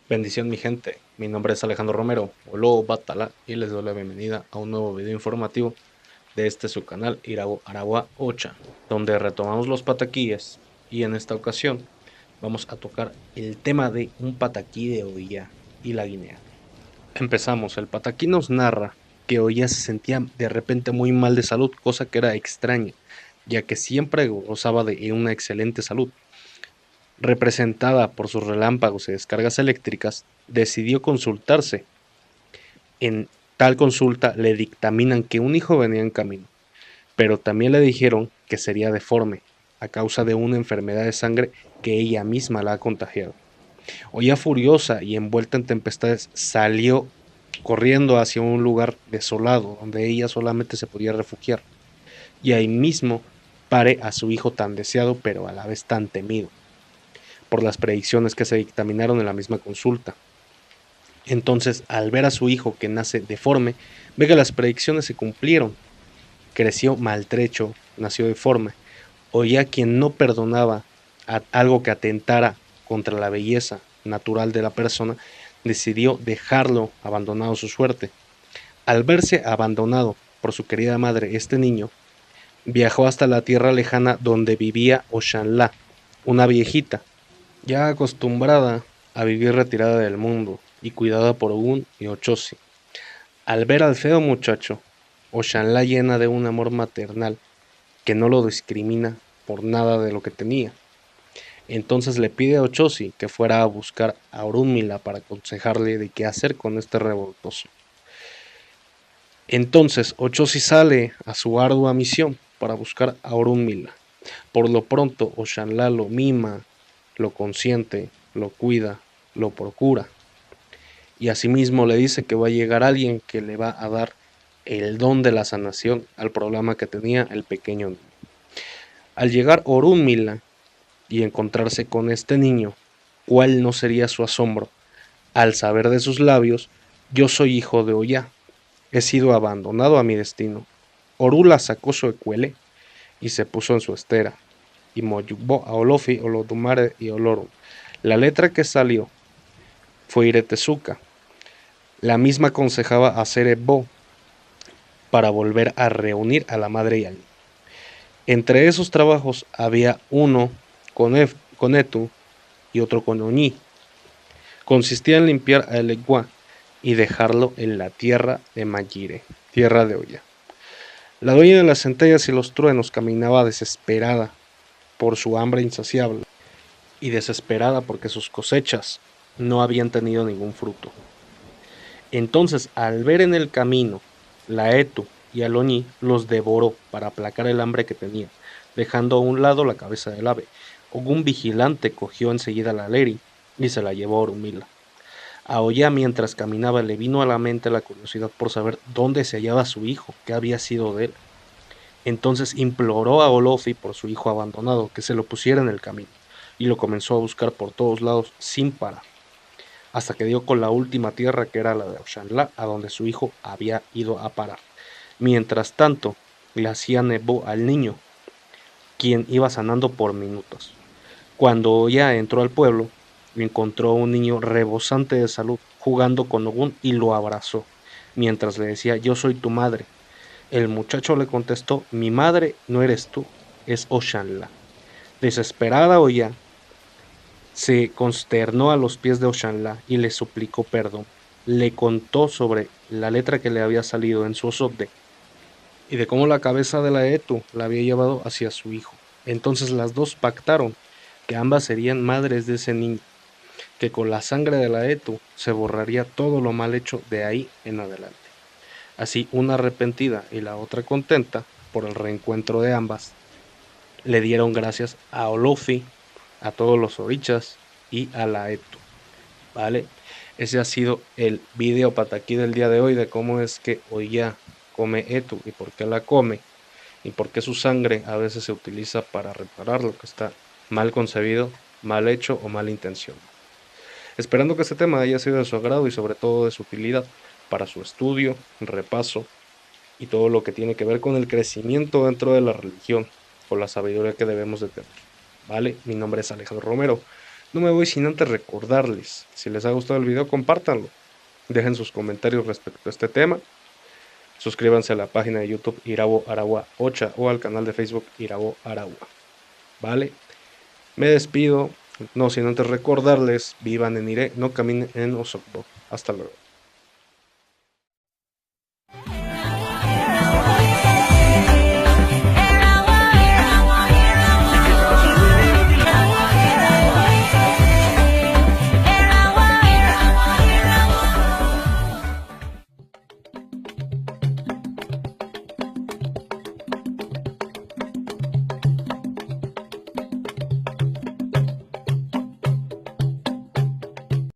Bendición mi gente, mi nombre es Alejandro Romero, o Lobo Batala, y les doy la bienvenida a un nuevo video informativo de su canal Irago Aragua Ocha, donde retomamos los pataquíes y en esta ocasión vamos a tocar el tema de un pataquí de Oya y la Guinea. Empezamos, el pataquí nos narra que Oya se sentía de repente muy mal de salud, cosa que era extraña, ya que siempre gozaba de una excelente salud. Representada por sus relámpagos y descargas eléctricas, decidió consultarse. En tal consulta le dictaminan que un hijo venía en camino, pero también le dijeron que sería deforme a causa de una enfermedad de sangre que ella misma la ha contagiado. Oya furiosa y envuelta en tempestades salió corriendo hacia un lugar desolado donde ella solamente se podía refugiar, y ahí mismo pare a su hijo tan deseado pero a la vez tan temido por las predicciones que se dictaminaron en la misma consulta. Entonces, al ver a su hijo que nace deforme, ve que las predicciones se cumplieron. Creció maltrecho, nació deforme. Oía quien no perdonaba algo que atentara contra la belleza natural de la persona, decidió dejarlo abandonado a su suerte. Al verse abandonado por su querida madre, este niño viajó hasta la tierra lejana donde vivía Oshanla, una viejita ya acostumbrada a vivir retirada del mundo y cuidada por Ogun y Ochosi. Al ver al feo muchacho, Oshanla llena de un amor maternal que no lo discrimina por nada de lo que tenía. Entonces le pide a Ochosi que fuera a buscar a Orunmila para aconsejarle de qué hacer con este revoltoso. Entonces Ochosi sale a su ardua misión para buscar a Orunmila. Por lo pronto Oshanla lo mima, lo consiente, lo cuida, lo procura. Y asimismo le dice que va a llegar alguien que le va a dar el don de la sanación al problema que tenía el pequeño niño. Al llegar Orunmila y encontrarse con este niño, ¿cuál no sería su asombro al saber de sus labios: yo soy hijo de Oya, he sido abandonado a mi destino? Orula sacó su ecuele y se puso en su estera, y moyubó a Olofi, Olodumare y Olorum. La letra que salió fue Iretezuka. La misma aconsejaba hacer Ebo para volver a reunir a la madre y al niño. Entre esos trabajos había uno con Etu y otro con Oñi. Consistía en limpiar a Elegua y dejarlo en la tierra de Mayire, tierra de Oya. La dueña de las centellas y los truenos caminaba desesperada por su hambre insaciable y desesperada porque sus cosechas no habían tenido ningún fruto. Entonces, al ver en el camino la Etu y al Oñi, los devoró para aplacar el hambre que tenía, dejando a un lado la cabeza del ave. Un vigilante cogió enseguida la Leri y se la llevó a Orunmila. A Oya, mientras caminaba, le vino a la mente la curiosidad por saber dónde se hallaba su hijo, qué había sido de él. Entonces imploró a Olofi por su hijo abandonado que se lo pusiera en el camino, y lo comenzó a buscar por todos lados sin parar, hasta que dio con la última tierra, que era la de Oshanla, a donde su hijo había ido a parar. Mientras tanto, le hacía Nebo al niño, quien iba sanando por minutos. Cuando ya entró al pueblo, encontró a un niño rebosante de salud jugando con Ogun y lo abrazó, mientras le decía: yo soy tu madre. El muchacho le contestó: mi madre no eres tú, es Oshanla. Desesperada Oya se consternó a los pies de Oshanla y le suplicó perdón. Le contó sobre la letra que le había salido en su osote y de cómo la cabeza de la Etu la había llevado hacia su hijo. Entonces las dos pactaron que ambas serían madres de ese niño, que con la sangre de la Etu se borraría todo lo mal hecho de ahí en adelante. Así, una arrepentida y la otra contenta por el reencuentro de ambas, le dieron gracias a Olofi, a todos los orichas y a la Etu. ¿Vale? Ese ha sido el video pataquí del día de hoy, de cómo es que Oya come Etu y por qué la come, y por qué su sangre a veces se utiliza para reparar lo que está mal concebido, mal hecho o mal intencionado. Esperando que este tema haya sido de su agrado y sobre todo de su utilidad para su estudio, repaso y todo lo que tiene que ver con el crecimiento dentro de la religión, con la sabiduría que debemos de tener. ¿Vale? Mi nombre es Alejandro Romero. No me voy sin antes recordarles, si les ha gustado el video, compártanlo. Dejen sus comentarios respecto a este tema. Suscríbanse a la página de YouTube Irabo Aragua Ocha o al canal de Facebook Irabo Aragua. ¿Vale? Me despido, no sin antes recordarles, vivan en Ire, no caminen en Osogbo. Hasta luego.